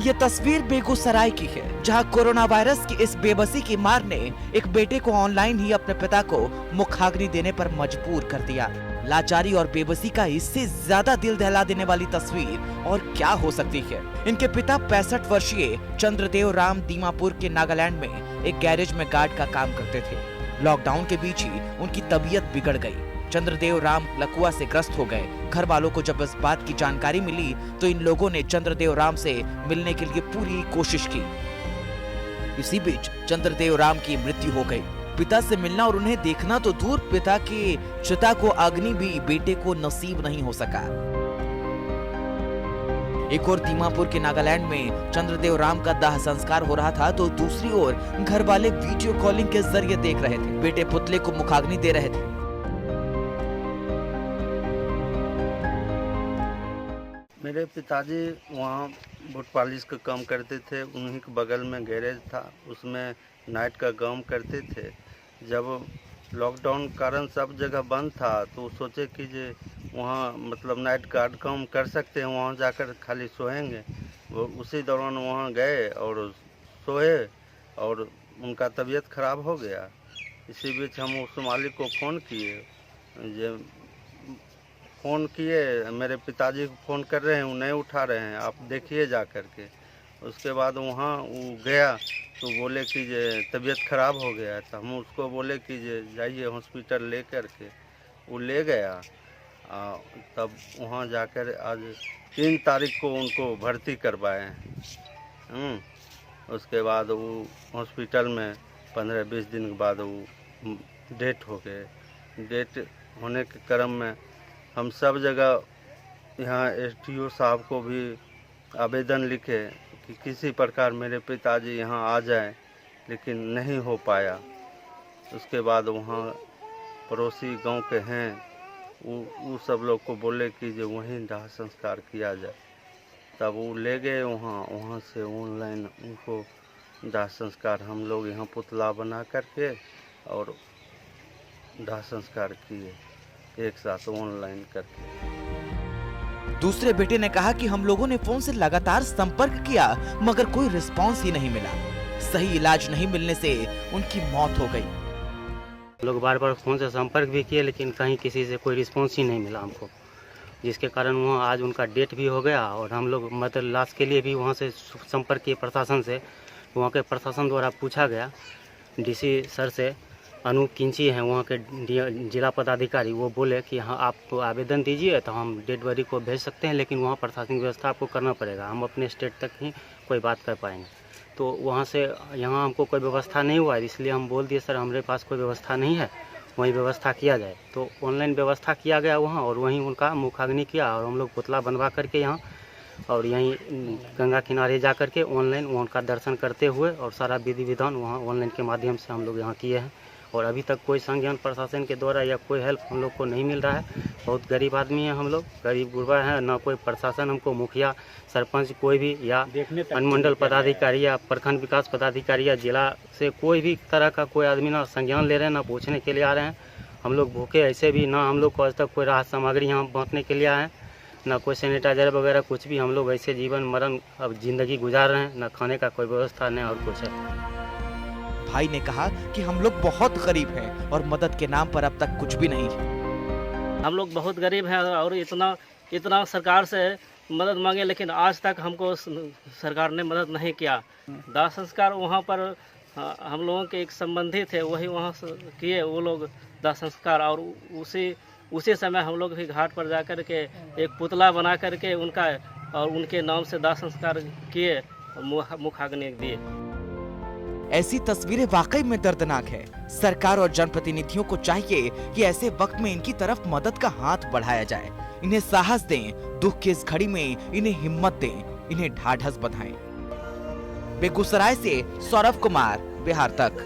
ये तस्वीर बेगूसराय की है, जहां कोरोना वायरस की इस बेबसी की मार ने एक बेटे को ऑनलाइन ही अपने पिता को मुखाग्नि देने पर मजबूर कर दिया। लाचारी और बेबसी का इससे ज्यादा दिल दहला देने वाली तस्वीर और क्या हो सकती है। इनके पिता 65 वर्षीय चंद्रदेव राम दीमापुर के नागालैंड में एक गैरेज में गार्ड का काम करते थे। लॉकडाउन के बीच ही उनकी तबीयत बिगड़ गई। चंद्रदेव राम लकवा से ग्रस्त हो गए। घर वालों को जब इस बात की जानकारी मिली तो इन लोगों ने चंद्रदेव राम से मिलने के लिए पूरी कोशिश की। इसी बीच चंद्रदेव राम की मृत्यु हो गई। पिता से मिलना और उन्हें देखना तो दूर, पिता की चिता को अग्नि भी बेटे को नसीब नहीं हो सका। एक और दीमापुर के नागालैंड में चंद्रदेव राम का दाह संस्कार हो रहा था तो दूसरी ओर घर वाले वीडियो कॉलिंग के जरिए देख रहे थे। बेटे पुतले को मुखाग्नि दे रहे थे। मेरे पिताजी वहाँ बूट पॉलिश का काम करते थे। उन्हीं के बगल में गैरेज था, उसमें नाइट का काम करते थे। जब लॉकडाउन कारण सब जगह बंद था तो सोचे कि जे वहाँ मतलब नाइट गार्ड काम कर सकते हैं, वहाँ जाकर खाली सोएंगे। वो उसी दौरान वहाँ गए और सोए और उनका तबीयत ख़राब हो गया। इसी बीच हम उस मालिक को फ़ोन किए, फ़ोन किए, मेरे पिताजी को फ़ोन कर रहे हैं, वो नहीं उठा रहे हैं, आप देखिए जा कर के। उसके बाद वहाँ वो गया तो बोले कि जे तबीयत ख़राब हो गया है। तो हम उसको बोले कि जे जाइए हॉस्पिटल ले कर के। वो ले गया। तब वहाँ जाकर आज 3 तारीख को उनको भर्ती करवाए हैं। उसके बाद वो हॉस्पिटल में 15-20 दिन के बाद वो डेथ हो गए। डेथ होने के क्रम में हम सब जगह यहाँ SDO साहब को भी आवेदन लिखे कि किसी प्रकार मेरे पिताजी यहाँ आ जाएं, लेकिन नहीं हो पाया। उसके बाद वहाँ पड़ोसी गांव के हैं, वो सब लोग को बोले कि जो वहीं दाह संस्कार किया जाए। तब वो ले गए वहाँ से ऑनलाइन उनको दाह संस्कार हम लोग यहाँ पुतला बना करके और दाह संस्कार किए एक साथ ऑनलाइन करके। दूसरे बेटे ने कहा कि हम लोगों ने फोन से लगातार संपर्क किया मगर कोई रिस्पांस ही नहीं मिला। सही इलाज नहीं मिलने से उनकी मौत हो गई। लोग बार बार फ़ोन से संपर्क भी किए लेकिन कहीं किसी से कोई रिस्पांस ही नहीं मिला हमको, जिसके कारण वहाँ आज उनका डेट भी हो गया। और हम लोग मतलब लाश के लिए भी वहाँ से संपर्क किए प्रशासन से। वहाँ के प्रशासन द्वारा पूछा गया, DC सर से अनूप किंची हैं वहाँ के जिला पदाधिकारी, वो बोले कि हाँ आप आवेदन दीजिए तो हम डेड बॉडी को भेज सकते हैं, लेकिन वहाँ प्रशासनिक व्यवस्था आपको करना पड़ेगा, हम अपने स्टेट तक ही कोई बात कर पाएंगे। तो वहाँ से यहाँ हमको कोई व्यवस्था नहीं हुआ, इसलिए हम बोल दिए सर हमारे पास कोई व्यवस्था नहीं है, वहीं व्यवस्था किया जाए। तो ऑनलाइन व्यवस्था किया गया वहाँ और वहीं उनका मुखाग्नि किया और हम लोग पुतला बनवा करके यहाँ और यहीं गंगा किनारे जा कर के ऑनलाइन उनका दर्शन करते हुए और सारा विधि विधान वहाँ ऑनलाइन के माध्यम से हम लोग यहाँ किए हैं। और अभी तक कोई संज्ञान प्रशासन के द्वारा या कोई हेल्प हम लोग को नहीं मिल रहा है। बहुत गरीब आदमी हैं हम लोग, गरीब गुरबा हैं, ना कोई प्रशासन हमको, मुखिया सरपंच कोई भी या अनुमंडल पदाधिकारी या प्रखंड विकास पदाधिकारी या जिला से कोई भी तरह का कोई आदमी ना संज्ञान ले रहे हैं, ना पूछने के लिए आ रहे हैं। हम लोग भूखे ऐसे भी, ना हम लोग को आज तक कोई राहत सामग्री यहाँ बांटने के लिए आए हैं, ना कोई सैनिटाइजर वगैरह कुछ भी। हम लोग ऐसे जीवन मरण अब जिंदगी गुजार रहे हैं, ना खाने का कोई व्यवस्था नहीं और कुछ है। भाई ने कहा कि हम लोग बहुत गरीब हैं और मदद के नाम पर अब तक कुछ भी नहीं है। हम लोग बहुत गरीब हैं और इतना सरकार से मदद मांगे लेकिन आज तक हमको सरकार ने मदद नहीं किया। दाह संस्कार वहाँ पर हम लोगों के एक संबंधी थे, वही वहाँ से किए वो लोग दाह संस्कार। और उसी समय हम लोग भी घाट पर जाकर के एक पुतला बना करके उनका और उनके नाम से दाह संस्कार किए, मुखाग्नि दिए। ऐसी तस्वीरें वाकई में दर्दनाक है। सरकार और जनप्रतिनिधियों को चाहिए कि ऐसे वक्त में इनकी तरफ मदद का हाथ बढ़ाया जाए, इन्हें साहस दें, दुख की इस घड़ी में इन्हें हिम्मत दें, इन्हें ढाढ़स बंधाएं। बेगूसराय से सौरभ कुमार, बिहार तक।